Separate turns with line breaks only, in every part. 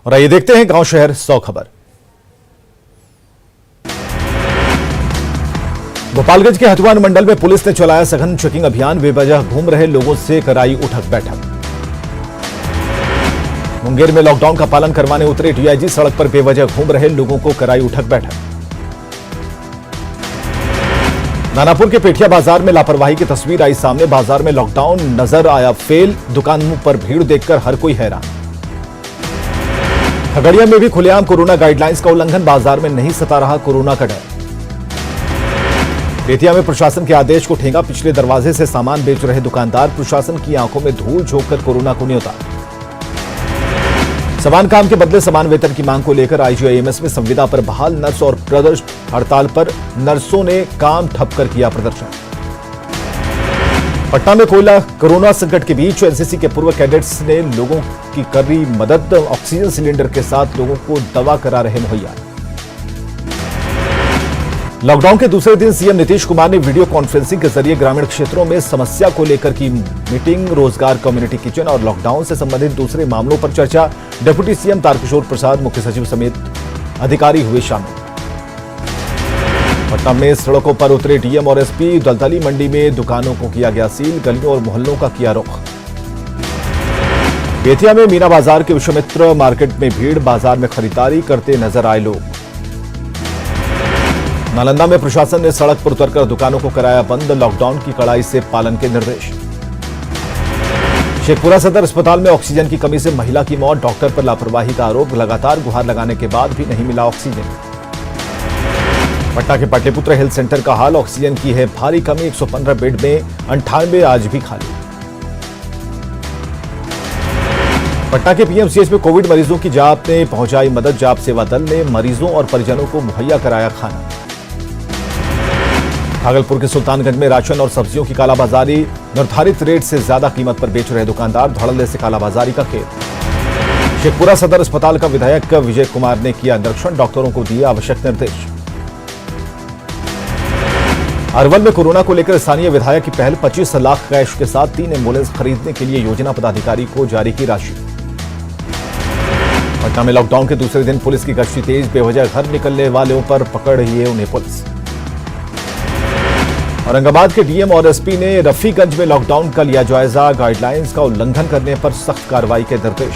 और आइए देखते हैं गांव शहर 100 खबर। गोपालगंज के हथुआन मंडल में पुलिस ने चलाया सघन चेकिंग अभियान। बेवजह घूम रहे लोगों से कराई उठक बैठक। मुंगेर में लॉकडाउन का पालन करवाने उतरे डीआईजी। सड़क पर बेवजह घूम रहे लोगों को कराई उठक बैठक। नानापुर के पेठिया बाजार में लापरवाही की तस्वीर आई सामने। बाजार में लॉकडाउन नजर आया फेल। दुकानों पर भीड़ देखकर हर कोई हैरान। खगड़िया में भी खुलेआम कोरोना गाइडलाइंस का उल्लंघन। बाजार में नहीं सता रहा कोरोना का डर। बेतिया में प्रशासन के आदेश को ठेंगा। पिछले दरवाजे से सामान बेच रहे दुकानदार प्रशासन की आंखों में धूल झोंककर कोरोना को न्योता। समान काम के बदले समान वेतन की मांग को लेकर आईजीआईएमएस में संविदा पर बहाल नर्स और ब्रदर्स हड़ताल पर। नर्सों ने काम ठप कर किया प्रदर्शन। पटना में कोरोना संकट के बीच एनसीसी के पूर्व कैडेट्स ने लोगों की करी मदद। ऑक्सीजन सिलेंडर के साथ लोगों को दवा करा रहे मुहैया। लॉकडाउन के दूसरे दिन सीएम नीतीश कुमार ने वीडियो कॉन्फ्रेंसिंग के जरिए ग्रामीण क्षेत्रों में समस्या को लेकर की मीटिंग। रोजगार, कम्युनिटी किचन और लॉकडाउन से संबंधित दूसरे मामलों पर चर्चा। डिप्टी सीएम तारकिशोर प्रसाद, मुख्य सचिव समेत अधिकारी हुए शामिल। पटना में सड़कों पर उतरे डीएम और एसपी। दलदली मंडी में दुकानों को किया गया सील। गलियों और मोहल्लों का किया रुख। बेतिया में मीना बाजार के विश्वामित्र मार्केट में भीड़। बाजार में खरीदारी करते नजर आए लोग। नालंदा में प्रशासन ने सड़क पर उतरकर दुकानों को कराया बंद। लॉकडाउन की कड़ाई से पालन के निर्देश। शेखपुरा सदर अस्पताल में ऑक्सीजन की कमी से महिला की मौत। डॉक्टर पर लापरवाही का आरोप। लगातार गुहार लगाने के बाद भी नहीं मिला ऑक्सीजन। पटना के पाटलिपुत्र हेल्थ सेंटर का हाल। ऑक्सीजन की है भारी कमी। 115 बेड में 98 आज भी खाली। पटना के पीएमसीएच में कोविड मरीजों की जाप ने पहुंचाई मदद। जाप सेवा दल ने मरीजों और परिजनों को मुहैया कराया खाना। भागलपुर के सुल्तानगंज में राशन और सब्जियों की कालाबाजारी। निर्धारित रेट से ज्यादा कीमत पर बेच रहे दुकानदार। धड़ल्ले से कालाबाजारी का खेल। शेखपुरा सदर अस्पताल का विधायक विजय कुमार ने किया निरीक्षण। डॉक्टरों को दिए आवश्यक निर्देश। अरवल में कोरोना को लेकर स्थानीय विधायक की पहल। 25 लाख कैश के साथ 3 एम्बुलेंस खरीदने के लिए योजना पदाधिकारी को जारी की राशि। पटना में लॉकडाउन के दूसरे दिन पुलिस की गश्ती तेज। बेवजह घर निकलने वालों पर पकड़ रही है उन्हें पुलिस। औरंगाबाद के डीएम और एसपी ने रफीगंज में लॉकडाउन का लिया जायजा। गाइडलाइंस का उल्लंघन करने पर सख्त कार्रवाई के निर्देश।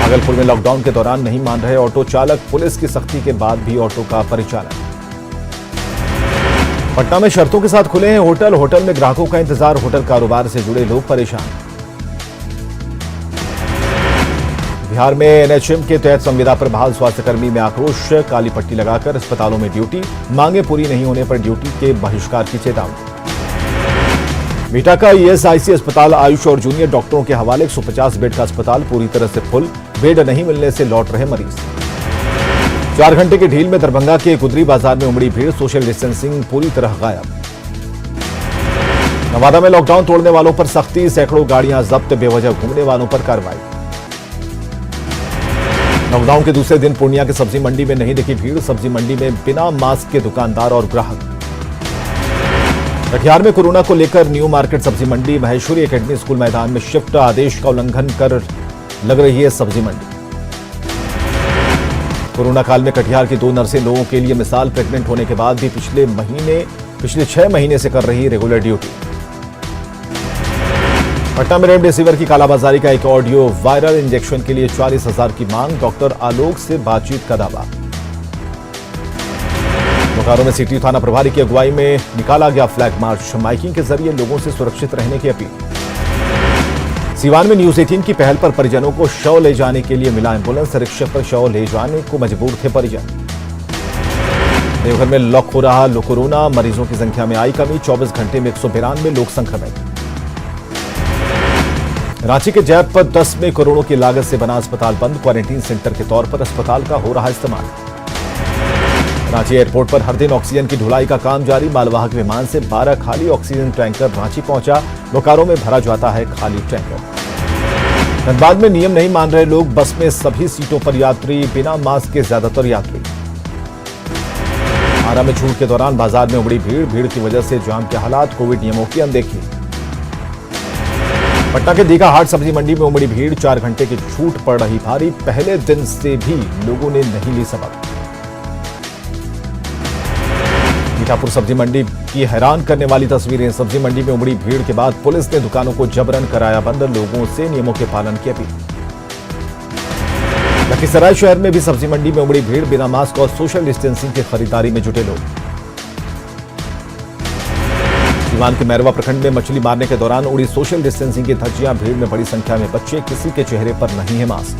भागलपुर में लॉकडाउन के दौरान नहीं मान रहे ऑटो चालक। पुलिस की सख्ती के बाद भी ऑटो का परिचालन। पटना में शर्तों के साथ खुले हैं होटल। होटल में ग्राहकों का इंतजार। होटल कारोबार से जुड़े लोग परेशान। बिहार में एनएचएम के तहत संविदा पर बहाल स्वास्थ्यकर्मी में आक्रोश। काली पट्टी लगाकर अस्पतालों में ड्यूटी। मांगे पूरी नहीं होने पर ड्यूटी के बहिष्कार की चेतावनी। बिहटा का ईएसआईसी अस्पताल आयुष और जूनियर डॉक्टरों के हवाले। 150 बेड का अस्पताल पूरी तरह से फुल। बेड नहीं मिलने से लौट रहे मरीज। 4 घंटे की ढील में दरभंगा के गुदरी बाजार में उमड़ी भीड़। सोशल डिस्टेंसिंग पूरी तरह गायब। नवादा में लॉकडाउन तोड़ने वालों पर सख्ती। सैकड़ों गाड़ियां जब्त। बेवजह घूमने वालों पर कार्रवाई। लॉकडाउन के दूसरे दिन पूर्णिया की सब्जी मंडी में नहीं दिखी भीड़। सब्जी मंडी में बिना मास्क के दुकानदार और ग्राहक। कटिहार में कोरोना को लेकर न्यू मार्केट सब्जी मंडी। महेश्वरी एकेडमी स्कूल मैदान में शिफ्ट। आदेश का उल्लंघन कर लग रही है सब्जी मंडी। कोरोना काल में कटिहार की 2 नर्सें लोगों के लिए मिसाल। प्रेग्नेंट होने के बाद भी पिछले 6 महीने से कर रही रेगुलर ड्यूटी। पटना में रेमडेसिविर की कालाबाजारी का एक ऑडियो वायरल। इंजेक्शन के लिए 40,000 की मांग। डॉक्टर आलोक से बातचीत का दावा। बोकारो में सिटी थाना प्रभारी की अगुवाई में निकाला गया फ्लैग मार्च। माइकिंग के जरिए लोगों से सुरक्षित रहने की अपील। सीवान में न्यूज 18 की पहल पर परिजनों को शव ले जाने के लिए मिला एम्बुलेंस। रिक्शा पर शव ले जाने को मजबूर थे परिजन। देवघर में लॉक हो रहा कोरोना। मरीजों की संख्या में आई कमी। 24 घंटे में 192 लोग संक्रमित। रांची के जैप 10 में करोड़ों की लागत से बना अस्पताल बंद। क्वारंटीन सेंटर के तौर पर अस्पताल का हो रहा इस्तेमाल। रांची एयरपोर्ट पर हर दिन ऑक्सीजन की ढुलाई का काम जारी। मालवाहक विमान से 12 खाली ऑक्सीजन टैंकर रांची पहुंचा। बोकारो में भरा जाता है खाली टैंकर। धनबाद में नियम नहीं मान रहे लोग। बस में सभी सीटों पर यात्री। बिना मास्क के ज्यादातर यात्री। आरा में छूट के दौरान बाजार में उमड़ी भीड़। भीड़ की वजह से जाम के हालात। कोविड नियमों की अनदेखी। पटना के दीघा हाट सब्जी मंडी में उमड़ी भीड़, 4 घंटे की छूट पड़ रही भारी, पहले दिन से भी लोगों ने नहीं ली सबक। मीठापुर सब्जी मंडी की हैरान करने वाली तस्वीरें। सब्जी मंडी में उमड़ी भीड़ के बाद पुलिस ने दुकानों को जबरन कराया बंद, लोगों से नियमों के पालन की अपील। लखीसराय शहर में भी सब्जी मंडी में उमड़ी भीड़, बिना मास्क और सोशल डिस्टेंसिंग की खरीदारी में जुटे लोग। सीवान के मैरवा प्रखंड में मछली मारने के दौरान उड़ी सोशल डिस्टेंसिंग की धज्जियां, भीड़ में बड़ी संख्या में बच्चे, किसी के चेहरे पर नहीं है मास्क।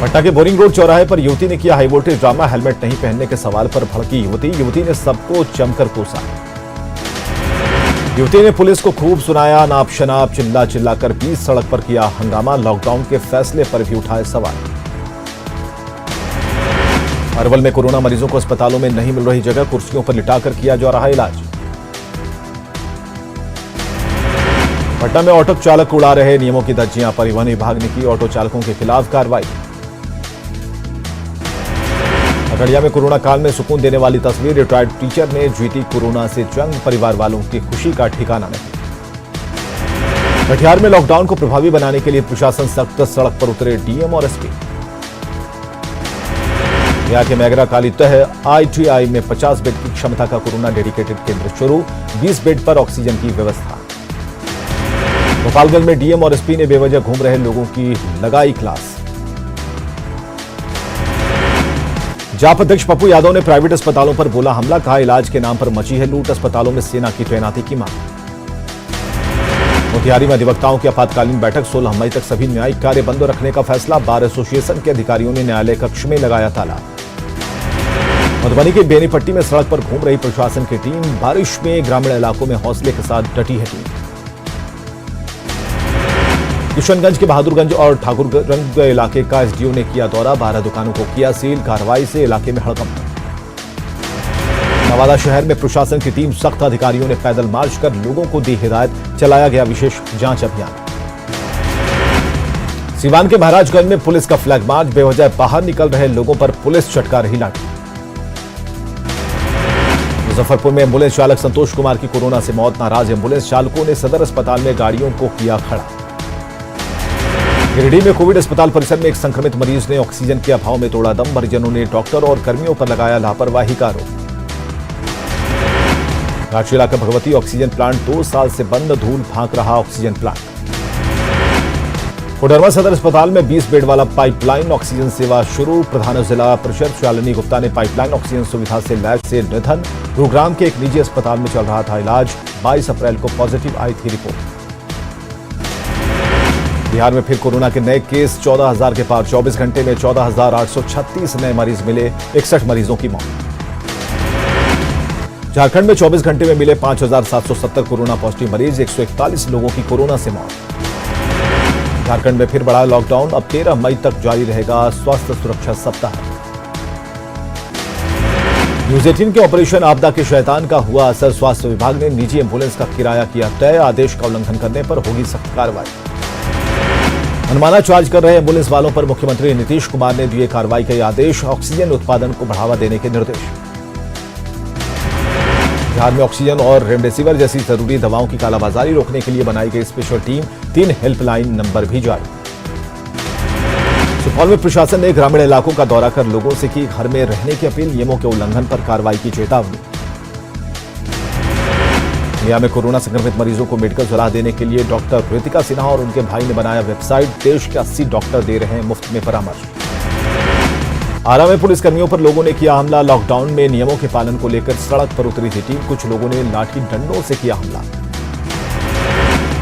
पटना के बोरिंग रोड चौराहे पर युवती ने किया हाई वोल्टेज ड्रामा, हेलमेट नहीं पहनने के सवाल पर भड़की युवती ने सबको जमकर कोसा। युवती ने पुलिस को खूब सुनाया नाप शनाप, चिल्ला चिल्लाकर बीच सड़क पर किया हंगामा, लॉकडाउन के फैसले पर भी उठाए सवाल। अरवल में कोरोना मरीजों को अस्पतालों में नहीं मिल रही जगह, कुर्सियों पर लिटाकर किया जा रहा इलाज। पटना में ऑटो चालक उड़ा रहे नियमों की धज्जियां, परिवहन विभाग ने की ऑटो चालकों के खिलाफ कार्रवाई। खगड़िया में कोरोना काल में सुकून देने वाली तस्वीर, रिटायर्ड टीचर ने जीती कोरोना से जंग, परिवार वालों की खुशी का ठिकाना नहीं। कटिहार में लॉकडाउन को प्रभावी बनाने के लिए प्रशासन सख्त, सड़क पर उतरे डीएम और एसपी। गया के मैगरा काली तह आईटीआई में 50 बेड की क्षमता का कोरोना डेडिकेटेड केंद्र शुरू, 20 बेड पर ऑक्सीजन की व्यवस्था। गोपालगंज में डीएम और एसपी ने बेवजह घूम रहे लोगों की लगाई क्लास। जाप अध्यक्ष पप्पू यादव ने प्राइवेट अस्पतालों पर बोला हमला, कहा इलाज के नाम पर मची है लूट, अस्पतालों में सेना की तैनाती की मांग। मोतिहारी में अधिवक्ताओं की आपातकालीन बैठक, 16 मई तक सभी न्यायिक कार्य बंद रखने का फैसला, बार एसोसिएशन के अधिकारियों ने न्यायालय कक्ष में लगाया ताला। मधुबनी के बेनीपट्टी में सड़क पर घूम रही प्रशासन की टीम, बारिश में ग्रामीण इलाकों में हौसले के साथ डटी है टीम। किशनगंज के बहादुरगंज और ठाकुरगंज इलाके का एसडीओ ने किया दौरा, 12 दुकानों को किया सील, कार्रवाई से इलाके में हड़कंप। नवादा शहर में प्रशासन की टीम, सख्त अधिकारियों ने पैदल मार्च कर लोगों को दी हिदायत, चलाया गया विशेष जांच अभियान। सीवान के महाराजगंज में पुलिस का फ्लैग मार्च, बेवजह बाहर निकल रहे लोगों पर पुलिस चटका रही लाठी। मुजफ्फरपुर में एम्बुलेंस चालक संतोष कुमार की कोरोना से मौत, नाराज एम्बुलेंस चालकों ने सदर अस्पताल में गाड़ियों को किया खड़ा। गिरिडीह में कोविड अस्पताल परिसर में एक संक्रमित मरीज ने ऑक्सीजन के अभाव में तोड़ा दम, परिजनों ने डॉक्टर और कर्मियों पर लगाया लापरवाही का आरोप। राजशीला का भगवती ऑक्सीजन प्लांट 2 साल से बंद, धूल फांक रहा ऑक्सीजन प्लांट। कोडरमा सदर अस्पताल में 20 बेड वाला पाइपलाइन ऑक्सीजन सेवा शुरू, प्रधान जिला परिषद शालिनी गुप्ता ने पाइपलाइन ऑक्सीजन सुविधा से लैब से निधन। गुरुग्राम के एक निजी अस्पताल में चल रहा था इलाज, 22 अप्रैल को पॉजिटिव आई थी रिपोर्ट। बिहार में फिर कोरोना के नए केस 14,000 के पार, 24 घंटे में 14,836 नए मरीज मिले, 61 मरीजों की मौत। झारखंड में 24 घंटे में मिले 5,770 कोरोना पॉजिटिव मरीज, 141 लोगों की कोरोना से मौत। झारखंड में फिर बढ़ा लॉकडाउन, अब 13 मई तक जारी रहेगा स्वास्थ्य सुरक्षा सप्ताह। न्यूज 18 के ऑपरेशन आपदा के शैतान का हुआ असर, स्वास्थ्य विभाग ने निजी एम्बुलेंस का किराया किया तय, आदेश का उल्लंघन करने पर होगी सख्त कार्रवाई। मनमाना चार्ज कर रहे एम्बुलेंस वालों पर मुख्यमंत्री नीतीश कुमार ने दिए कार्रवाई के आदेश, ऑक्सीजन उत्पादन को बढ़ावा देने के निर्देश। बिहार में ऑक्सीजन और रेमडेसिविर जैसी जरूरी दवाओं की कालाबाजारी रोकने के लिए बनाई गई स्पेशल टीम, 3 हेल्पलाइन नंबर भी जारी। सुपौल में प्रशासन ने ग्रामीण इलाकों का दौरा कर लोगों से की घर में रहने की अपील, नियमों के उल्लंघन पर कार्रवाई की चेतावनी। गया में कोरोना संक्रमित मरीजों को मेडिकल सलाह देने के लिए डॉक्टर ऋतिका सिन्हा और उनके भाई ने बनाया वेबसाइट, देश के 80 डॉक्टर दे रहे हैं मुफ्त में परामर्श। आरा में पुलिसकर्मियों पर लोगों ने किया हमला, लॉकडाउन में नियमों के पालन को लेकर सड़क पर उतरी थी टीम, कुछ लोगों ने लाठी डंडों से किया हमला।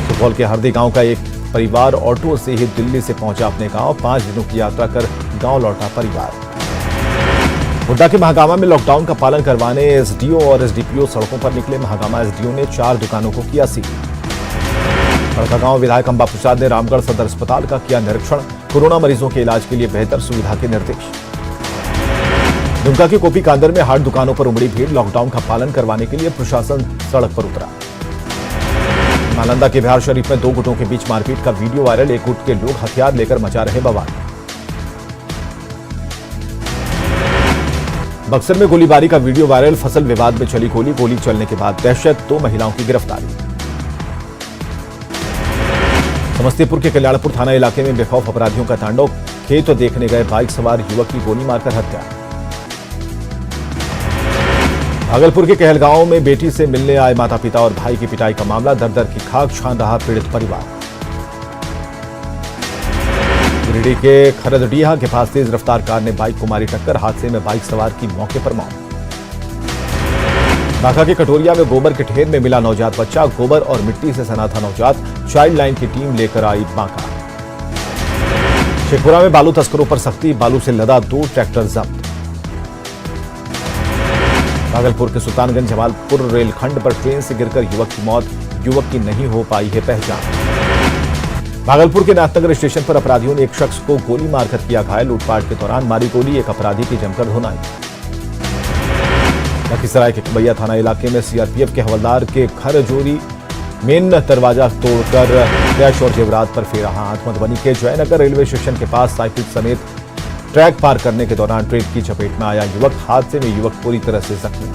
सुपौल के हरदी गांव का एक परिवार ऑटो से ही दिल्ली से पहुंचा अपने गांव, 5 दिनों की यात्रा कर गांव लौटा परिवार। गोड्डा के महागामा में लॉकडाउन का पालन करवाने एसडीओ और एसडीपीओ सड़कों पर निकले, महागामा एसडीओ ने 4 दुकानों को किया सील। बड़कागांव विधायक अंबा प्रसाद ने रामगढ़ सदर अस्पताल का किया निरीक्षण, कोरोना मरीजों के इलाज के लिए बेहतर सुविधा के निर्देश। दुमका के कोपी कांदर में हाट दुकानों पर उमड़ी भीड़, लॉकडाउन का पालन करवाने के लिए प्रशासन सड़क पर उतरा। नालंदा के बिहार शरीफ में 2 गुटों के बीच मारपीट का वीडियो वायरल, एक गुट के लोग हथियार लेकर मचा रहे बवाल। बक्सर में गोलीबारी का वीडियो वायरल, फसल विवाद में चली गोली चलने के बाद दहशत, 2 महिलाओं की गिरफ्तारी। समस्तीपुर के कल्याणपुर थाना इलाके में बेखौफ अपराधियों का तांडव। खेत देखने गए बाइक सवार युवक की गोली मारकर हत्या। भागलपुर के कहलगांव में बेटी से मिलने आए माता पिता और भाई की पिटाई का मामला। दर दर की खाक छान रहा पीड़ित परिवार। गिरिडीह के खरदडीहा के पास तेज रफ्तार कार ने बाइक को मारी टक्कर। हादसे में बाइक सवार की मौके पर मौत। बांका के कटोरिया में गोबर के ढेर में मिला नवजात बच्चा। गोबर और मिट्टी से सना था नवजात। चाइल्ड लाइन की टीम लेकर आई बांका। शेखपुरा में बालू तस्करों पर सख्ती। बालू से लदा 2 ट्रैक्टर जब्त। भागलपुर के सुल्तानगंज जमालपुर रेलखंड पर ट्रेन से गिरकर युवक की मौत। युवक की नहीं हो पाई है पहचान। भागलपुर के नाथनगर स्टेशन पर अपराधियों ने एक शख्स को गोली मारकर किया घायल। लूटपाट के दौरान मारी गोली। एक अपराधी की जमकर धुनाई। लखीसराय के कबैया थाना इलाके में सीआरपीएफ के हवलदार के घर चोरी मेन दरवाजा तोड़कर कैश और जेवरात पर फेरा हाथ। मधुबनी के जयनगर रेलवे स्टेशन के पास साइकिल समेत ट्रैक पार करने के दौरान ट्रेन की चपेट में आया युवक। हादसे में युवक पूरी तरह से जख्मी।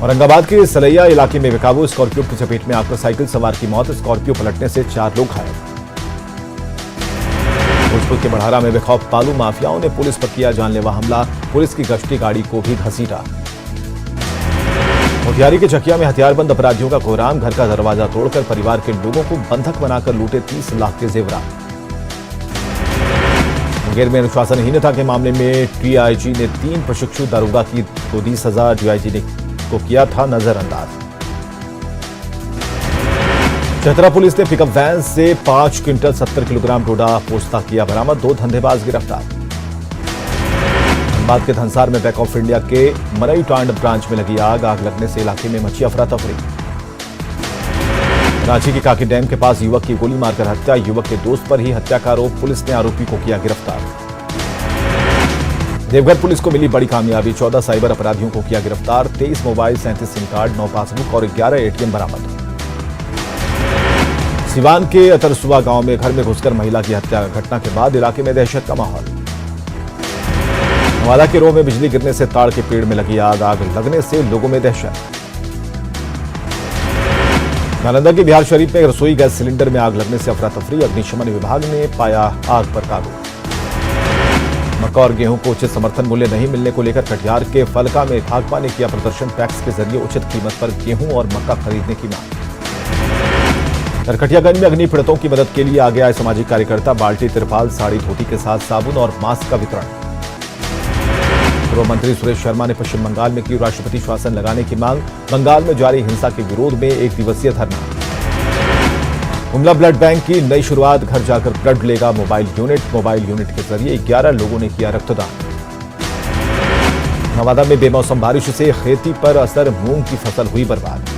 औरंगाबाद के सलैया इलाके में बेकाबू स्कॉर्पियो की चपेट में आकर साइकिल सवार की मौत। स्कॉर्पियो पलटने से 4 लोग घायल। भोजपुर के बढ़ारा में बेखौफ बालू माफियाओं ने पुलिस पर किया जानलेवा हमला। पुलिस की गश्ती गाड़ी को भी घसीटा। मोतिहारी के चकिया में हथियारबंद अपराधियों का कोहराम। घर का दरवाजा तोड़कर परिवार के लोगों को बंधक बनाकर लूटे 30 लाख के जेवरात। मुंगेर में अनुशासनहीनता के मामले में टीआईजी ने 3 प्रशिक्षु दारोगा की को दी सजा। डीआईजी ने को किया था नजरअंदाज। चतरा पुलिस ने पिकअप वैन से 5 क्विंटल 70 किलोग्राम डोडा पोस्ता किया बरामद। 2 धंधेबाज गिरफ्तार। धनबाद के धनसार में बैंक ऑफ इंडिया के मरई टांड ब्रांच में लगी आग। आग लगने से इलाके में मची अफरा तफरी। रांची के काकी डैम के पास युवक की गोली मारकर हत्या। युवक के दोस्त पर ही हत्या का आरोप। पुलिस ने आरोपी को किया गिरफ्तार। देवघर पुलिस को मिली बड़ी कामयाबी। 14 साइबर अपराधियों को किया गिरफ्तार। 23 मोबाइल, 37 सिम कार्ड, 9 पासबुक और 11 एटीएम बरामद। सिवान के अतरसुआ गांव में घर में घुसकर महिला की हत्या। घटना के बाद इलाके में दहशत का माहौल। नवादा के रोह में बिजली गिरने से ताड़ के पेड़ में लगी आग। आग लगने से लोगों में दहशत। नालंदा के बिहार शरीफ में रसोई गैस सिलेंडर में आग लगने से अफरा तफरी। अग्निशमन विभाग ने पाया आग पर काबू। मक्का और गेहूं को उचित समर्थन मूल्य नहीं मिलने को लेकर कटिहार के फलका में भाकपा ने किया प्रदर्शन। टैक्स के जरिए उचित कीमत पर गेहूं और मक्का खरीदने की मांग। नरकटियागंज में अग्नि पीड़ितों की मदद के लिए आगे आए सामाजिक कार्यकर्ता। बाल्टी, तिरपाल, साड़ी, धोती के साथ साबुन और मास्क का वितरण। गृह मंत्री सुरेश शर्मा ने पश्चिम बंगाल में की राष्ट्रपति शासन लगाने की मांग। बंगाल में जारी हिंसा के विरोध में 1 दिवसीय धरना। हुमला ब्लड बैंक की नई शुरुआत। घर जाकर ब्लड लेगा मोबाइल यूनिट। मोबाइल यूनिट के जरिए 11 लोगों ने किया रक्तदान। नवादा में बेमौसम बारिश से खेती पर असर। मूंग की फसल हुई बर्बाद।